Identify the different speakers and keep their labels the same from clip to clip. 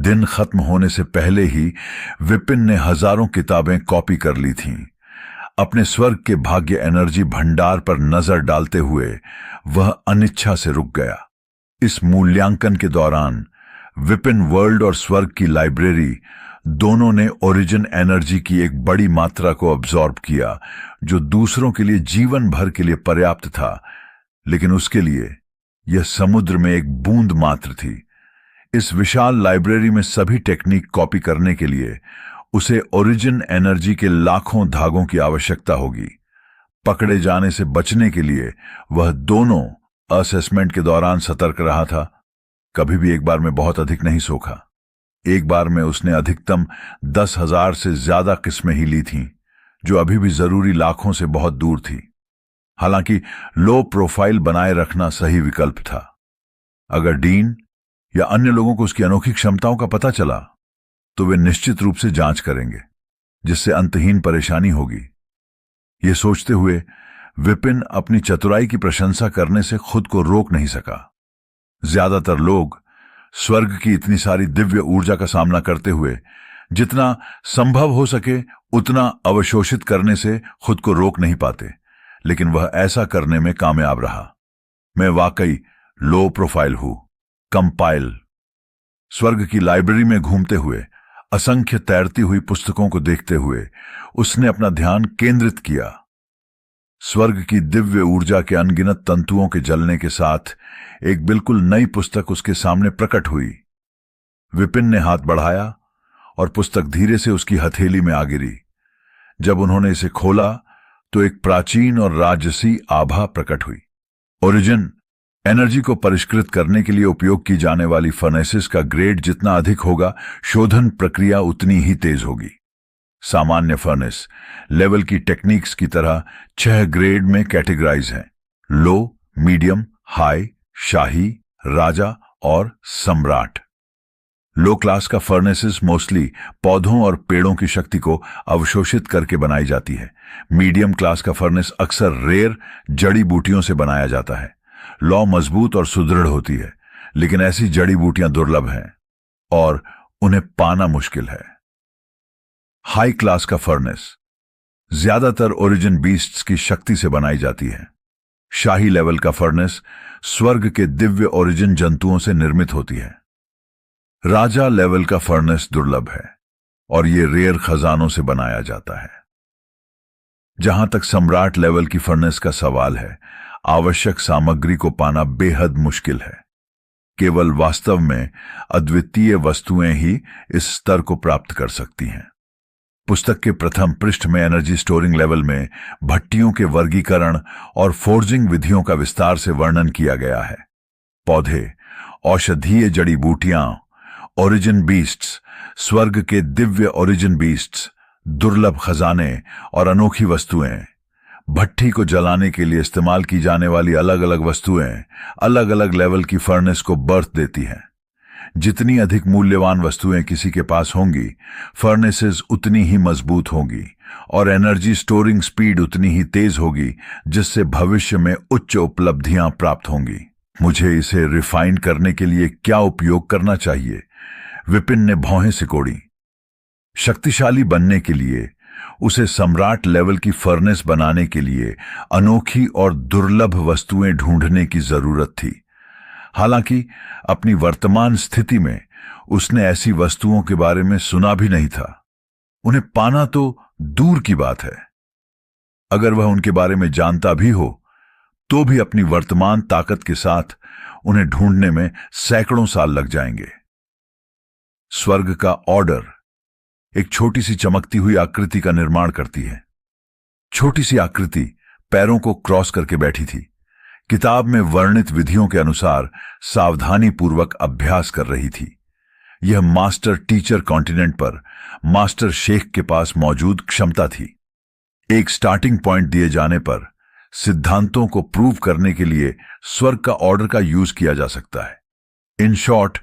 Speaker 1: दिन खत्म होने से पहले ही विपिन ने हजारों किताबें कॉपी कर ली थीं। अपने स्वर्ग के भाग्य एनर्जी भंडार पर नजर डालते हुए वह अनिच्छा से रुक गया। इस मूल्यांकन के दौरान विपिन वर्ल्ड और स्वर्ग की लाइब्रेरी दोनों ने ओरिजिन एनर्जी की एक बड़ी मात्रा को अब्सॉर्ब किया, जो दूसरों के लिए जीवन भर के लिए पर्याप्त था, लेकिन उसके लिए यह समुद्र में एक बूंद मात्र थी। इस विशाल लाइब्रेरी में सभी टेक्निक कॉपी करने के लिए उसे ओरिजिन एनर्जी के लाखों धागों की आवश्यकता होगी। पकड़े जाने से बचने के लिए वह दोनों असेसमेंट के दौरान सतर्क रहा था। कभी भी एक बार में बहुत अधिक नहीं सोखा। एक बार में उसने अधिकतम 10,000 से ज्यादा किस्में ही ली थीं, जो अभी भी जरूरी लाखों से बहुत दूर थी। हालांकि लो प्रोफाइल बनाए रखना सही विकल्प था। अगर डीन या अन्य लोगों को उसकी अनोखी क्षमताओं का पता चला तो वे निश्चित रूप से जांच करेंगे, जिससे अंतहीन परेशानी होगी। ये सोचते हुए विपिन अपनी चतुराई की प्रशंसा करने से खुद को रोक नहीं सका। ज्यादातर लोग स्वर्ग की इतनी सारी दिव्य ऊर्जा का सामना करते हुए जितना संभव हो सके उतना अवशोषित करने से खुद को रोक नहीं पाते, लेकिन वह ऐसा करने में कामयाब रहा। मैं वाकई लो प्रोफाइल हूं। कंपाइल। स्वर्ग की लाइब्रेरी में घूमते हुए असंख्य तैरती हुई पुस्तकों को देखते हुए उसने अपना ध्यान केंद्रित किया। स्वर्ग की दिव्य ऊर्जा के अनगिनत तंतुओं के जलने के साथ एक बिल्कुल नई पुस्तक उसके सामने प्रकट हुई। विपिन ने हाथ बढ़ाया और पुस्तक धीरे से उसकी हथेली में आ गिरी। जब उन्होंने इसे खोला तो एक प्राचीन और राजसी आभा प्रकट हुई। ओरिजिन एनर्जी को परिष्कृत करने के लिए उपयोग की जाने वाली फर्नेसेस का ग्रेड जितना अधिक होगा, शोधन प्रक्रिया उतनी ही तेज होगी। सामान्य फर्नेस लेवल की टेक्निक्स की तरह 6 ग्रेड में कैटेगराइज हैं: लो, मीडियम, हाई, शाही, राजा और सम्राट। लो क्लास का फर्नेसेस मोस्टली पौधों और पेड़ों की शक्ति को अवशोषित करके बनाई जाती है। मीडियम क्लास का फर्नेस अक्सर रेयर जड़ी बूटियों से बनाया जाता है। लौ मजबूत और सुदृढ़ होती है, लेकिन ऐसी जड़ी बूटियां दुर्लभ हैं और उन्हें पाना मुश्किल है। हाई क्लास का फर्नेस ज्यादातर ओरिजिन बीस्ट्स की शक्ति से बनाई जाती है। शाही लेवल का फर्नेस स्वर्ग के दिव्य ओरिजिन जंतुओं से निर्मित होती है। राजा लेवल का फर्नेस दुर्लभ है और यह रेयर खजानों से बनाया जाता है। जहां तक सम्राट लेवल की फर्नेस का सवाल है, आवश्यक सामग्री को पाना बेहद मुश्किल है। केवल वास्तव में अद्वितीय वस्तुएं ही इस स्तर को प्राप्त कर सकती हैं। पुस्तक के प्रथम पृष्ठ में एनर्जी स्टोरिंग लेवल में भट्टियों के वर्गीकरण और फोर्जिंग विधियों का विस्तार से वर्णन किया गया है। पौधे, औषधीय जड़ी बूटियां, ओरिजिन बीस्ट्स, स्वर्ग के दिव्य ओरिजिन बीस्ट्स, दुर्लभ खजाने और अनोखी वस्तुएं। भट्टी को जलाने के लिए इस्तेमाल की जाने वाली अलग अलग वस्तुएं अलग अलग लेवल की फर्नेस को बर्थ देती हैं। जितनी अधिक मूल्यवान वस्तुएं किसी के पास होंगी, फर्नेसेस उतनी ही मजबूत होंगी और एनर्जी स्टोरिंग स्पीड उतनी ही तेज होगी, जिससे भविष्य में उच्च उपलब्धियां प्राप्त होंगी। मुझे इसे रिफाइन करने के लिए क्या उपयोग करना चाहिए? विपिन ने भौहें सिकोड़ी। शक्तिशाली बनने के लिए उसे सम्राट लेवल की फर्नेस बनाने के लिए अनोखी और दुर्लभ वस्तुएं ढूंढने की जरूरत थी। हालांकि अपनी वर्तमान स्थिति में उसने ऐसी वस्तुओं के बारे में सुना भी नहीं था। उन्हें पाना तो दूर की बात है। अगर वह उनके बारे में जानता भी हो तो भी अपनी वर्तमान ताकत के साथ उन्हें ढूंढने में सैकड़ों साल लग जाएंगे। स्वर्ग का ऑर्डर एक छोटी सी चमकती हुई आकृति का निर्माण करती है। छोटी सी आकृति पैरों को क्रॉस करके बैठी थी। किताब में वर्णित विधियों के अनुसार सावधानी पूर्वक अभ्यास कर रही थी। यह मास्टर टीचर कॉन्टिनेंट पर मास्टर शेख के पास मौजूद क्षमता थी। एक स्टार्टिंग पॉइंट दिए जाने पर सिद्धांतों को प्रूव करने के लिए स्वर्ग का ऑर्डर का यूज किया जा सकता है। इन शॉर्ट,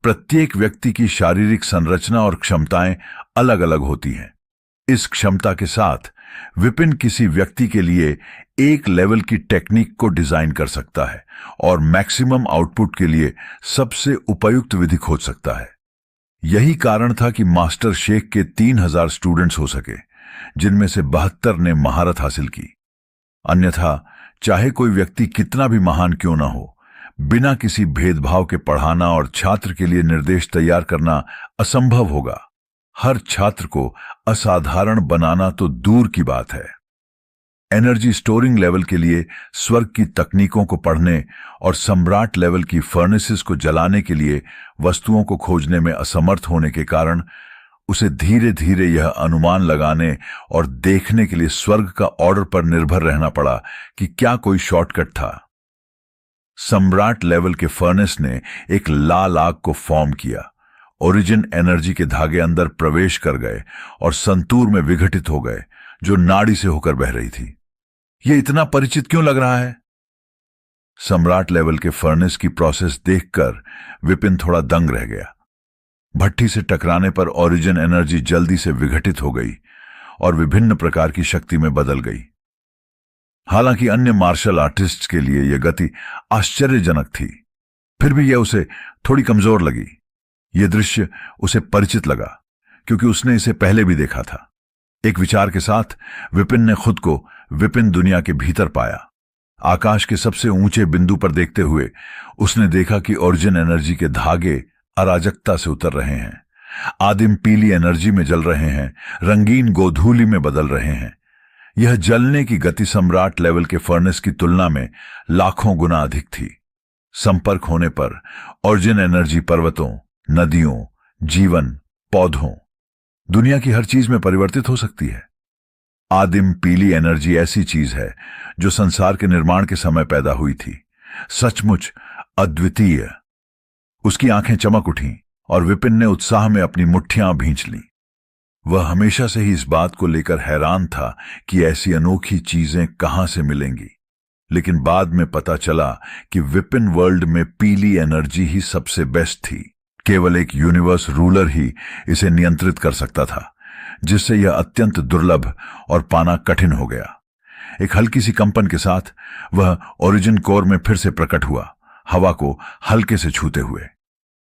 Speaker 1: प्रत्येक व्यक्ति की शारीरिक संरचना और क्षमताएं अलग अलग होती हैं। इस क्षमता के साथ विपिन किसी व्यक्ति के लिए एक लेवल की टेक्निक को डिजाइन कर सकता है और मैक्सिमम आउटपुट के लिए सबसे उपयुक्त विधि खोज सकता है। यही कारण था कि मास्टर शेख के 3000 स्टूडेंट्स हो सके, जिनमें से 72 ने महारत हासिल की। अन्यथा चाहे कोई व्यक्ति कितना भी महान क्यों ना हो, बिना किसी भेदभाव के पढ़ाना और छात्र के लिए निर्देश तैयार करना असंभव होगा। हर छात्र को असाधारण बनाना तो दूर की बात है, एनर्जी स्टोरिंग लेवल के लिए स्वर्ग की तकनीकों को पढ़ने और सम्राट लेवल की फर्नेसेस को जलाने के लिए वस्तुओं को खोजने में असमर्थ होने के कारण उसे धीरे धीरे यह अनुमान लगाने और देखने के लिए स्वर्ग का ऑर्डर पर निर्भर रहना पड़ा कि क्या कोई शॉर्टकट था। सम्राट लेवल के फर्नेस ने एक लाल आग को फॉर्म किया, ओरिजिन एनर्जी के धागे अंदर प्रवेश कर गए और संतूर में विघटित हो गए, जो नाड़ी से होकर बह रही थी। यह इतना परिचित क्यों लग रहा है? सम्राट लेवल के फर्नेस की प्रोसेस देखकर विपिन थोड़ा दंग रह गया। भट्टी से टकराने पर ओरिजिन एनर्जी जल्दी से विघटित हो गई और विभिन्न प्रकार की शक्ति में बदल गई। हालांकि अन्य मार्शल आर्टिस्ट्स के लिए यह गति आश्चर्यजनक थी, फिर भी यह उसे थोड़ी कमजोर लगी। यह दृश्य उसे परिचित लगा क्योंकि उसने इसे पहले भी देखा था। एक विचार के साथ विपिन ने खुद को विपिन दुनिया के भीतर पाया। आकाश के सबसे ऊंचे बिंदु पर देखते हुए उसने देखा कि ओरिजिन एनर्जी के धागे अराजकता से उतर रहे हैं, आदिम पीली एनर्जी में जल रहे हैं, रंगीन गोधूली में बदल रहे हैं। यह जलने की गति सम्राट लेवल के फर्नेस की तुलना में लाखों गुना अधिक थी। संपर्क होने पर ओरिजिन एनर्जी पर्वतों, नदियों, जीवन, पौधों, दुनिया की हर चीज में परिवर्तित हो सकती है। आदिम पीली एनर्जी ऐसी चीज है जो संसार के निर्माण के समय पैदा हुई थी, सचमुच अद्वितीय। उसकी आंखें चमक उठीं और विपिन ने उत्साह में अपनी मुट्ठियां भींच लीं। वह हमेशा से ही इस बात को लेकर हैरान था कि ऐसी अनोखी चीजें कहां से मिलेंगी, लेकिन बाद में पता चला कि विपिन वर्ल्ड में पीली एनर्जी ही सबसे बेस्ट थी। केवल एक यूनिवर्स रूलर ही इसे नियंत्रित कर सकता था, जिससे यह अत्यंत दुर्लभ और पाना कठिन हो गया। एक हल्की सी कंपन के साथ वह ओरिजिन कोर में फिर से प्रकट हुआ, हवा को हल्के से छूते हुए।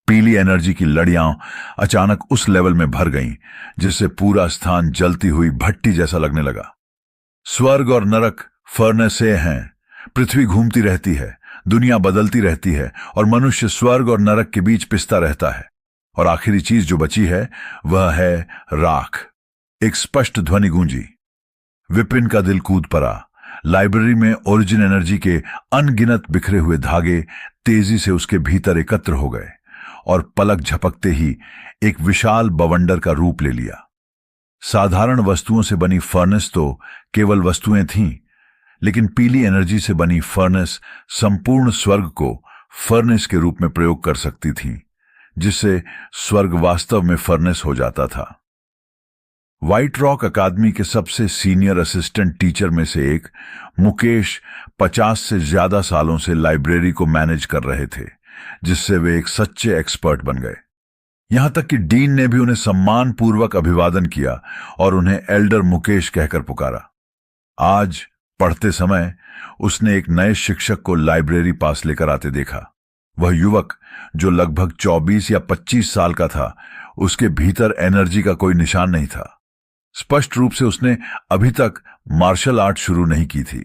Speaker 1: पीली एनर्जी की लड़ियां अचानक उस लेवल में भर गईं जिससे पूरा स्थान जलती हुई भट्टी जैसा लगने लगा। स्वर्ग और नरक फर्नेसे हैं, पृथ्वी घूमती रहती है, दुनिया बदलती रहती है और मनुष्य स्वर्ग और नरक के बीच पिसता रहता है, और आखिरी चीज जो बची है वह है राख। एक स्पष्ट ध्वनि गूंजी। विपिन का दिल कूद पड़ा। लाइब्रेरी में ओरिजिन एनर्जी के अनगिनत बिखरे हुए धागे तेजी से उसके भीतर एकत्र हो गए और पलक झपकते ही एक विशाल बवंडर का रूप ले लिया। साधारण वस्तुओं से बनी फर्नेस तो केवल वस्तुएं थीं, लेकिन पीली एनर्जी से बनी फर्नेस संपूर्ण स्वर्ग को फर्नेस के रूप में प्रयोग कर सकती थी, जिससे स्वर्ग वास्तव में फर्नेस हो जाता था। व्हाइट रॉक अकादमी के सबसे सीनियर असिस्टेंट टीचर में से एक मुकेश 50 से ज्यादा सालों से लाइब्रेरी को मैनेज कर रहे थे, जिससे वे एक सच्चे एक्सपर्ट बन गए। यहां तक कि डीन ने भी उन्हें सम्मानपूर्वक अभिवादन किया और उन्हें एल्डर मुकेश कहकर पुकारा। आज पढ़ते समय उसने एक नए शिक्षक को लाइब्रेरी पास लेकर आते देखा। वह युवक जो लगभग 24 या 25 साल का था, उसके भीतर एनर्जी का कोई निशान नहीं था। स्पष्ट रूप से उसने अभी तक मार्शल आर्ट शुरू नहीं की थी।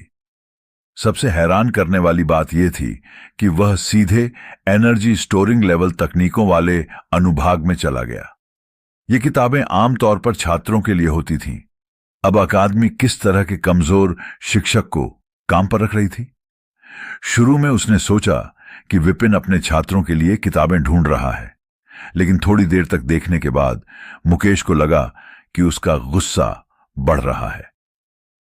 Speaker 1: सबसे हैरान करने वाली बात यह थी कि वह सीधे एनर्जी स्टोरिंग लेवल तकनीकों वाले अनुभाग में चला गया। ये किताबें आमतौर पर छात्रों के लिए होती थीं। अब अकादमी किस तरह के कमजोर शिक्षक को काम पर रख रही थी? शुरू में उसने सोचा कि विपिन अपने छात्रों के लिए किताबें ढूंढ रहा है, लेकिन थोड़ी देर तक देखने के बाद मुकेश को लगा कि उसका गुस्सा बढ़ रहा है।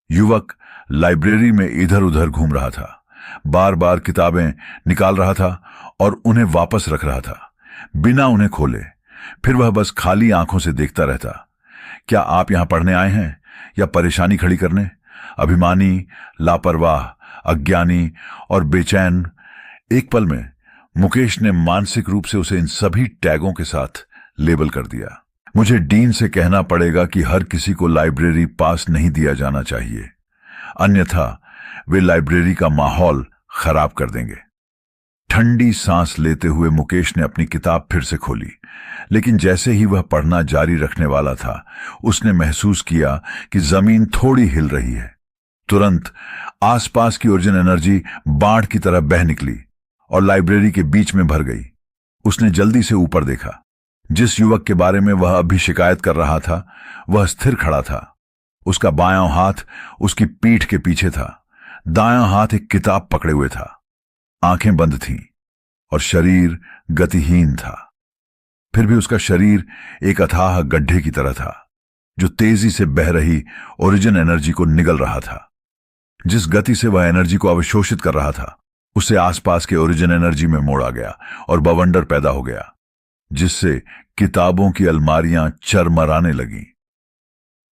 Speaker 1: युवक लाइब्रेरी में इधर उधर घूम रहा था, बार बार किताबें निकाल रहा था और उन्हें वापस रख रहा था बिना उन्हें खोले। फिर वह बस खाली आंखों से देखता रहता। क्या आप यहां पढ़ने आए हैं या परेशानी खड़ी करने? अभिमानी, लापरवाह, अज्ञानी और बेचैन। एक पल में मुकेश ने मानसिक रूप से उसे इन सभी टैगों के साथ लेबल कर दिया। मुझे डीन से कहना पड़ेगा कि हर किसी को लाइब्रेरी पास नहीं दिया जाना चाहिए, अन्यथा वे लाइब्रेरी का माहौल खराब कर देंगे। ठंडी सांस लेते हुए मुकेश ने अपनी किताब फिर से खोली, लेकिन जैसे ही वह पढ़ना जारी रखने वाला था, उसने महसूस किया कि जमीन थोड़ी हिल रही है। तुरंत आसपास की ओरिजिन एनर्जी बाढ़ की तरह बह निकली और लाइब्रेरी के बीच में भर गई। उसने जल्दी से ऊपर देखा। जिस युवक के बारे में वह अभी शिकायत कर रहा था, वह स्थिर खड़ा था। उसका बायां हाथ उसकी पीठ के पीछे था, दायां हाथ एक किताब पकड़े हुए था। आंखें बंद थीं और शरीर गतिहीन था। फिर भी उसका शरीर एक अथाह गड्ढे की तरह था, जो तेजी से बह रही ओरिजिन एनर्जी को निगल रहा था। जिस गति से वह एनर्जी को अवशोषित कर रहा था, उसे आसपास के ओरिजिन एनर्जी में मोड़ा गया और बवंडर पैदा हो गया, जिससे किताबों की अलमारियां चरमराने लगीं।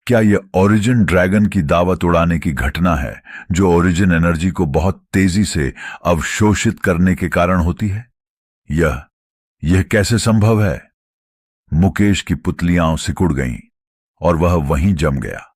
Speaker 1: क्या यह ओरिजिन ड्रैगन की दावत उड़ाने की घटना है, जो ओरिजिन एनर्जी को बहुत तेजी से अवशोषित करने के कारण होती है? यह कैसे संभव है? मुकेश की पुतलियां सिकुड़ गईं और वह वहीं जम गया।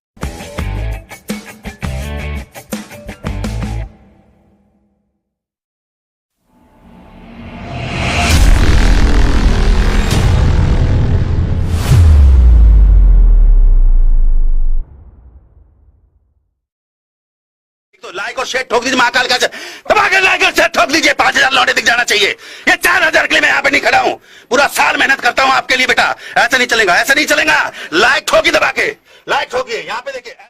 Speaker 2: तो लाइक और शेयर ठोक दीजिए, महाकाल का दबाकर लाइक और शेयर ठोक दीजिए। 5000 लौटे दिख जाना चाहिए। ये 4000 के लिए मैं यहाँ पे नहीं खड़ा हूँ। पूरा साल मेहनत करता हूँ आपके लिए बेटा। ऐसा नहीं चलेगा, ऐसा नहीं चलेगा। लाइक ठोकी दबा के, लाइक ठोकिए। यहाँ पे देखिए।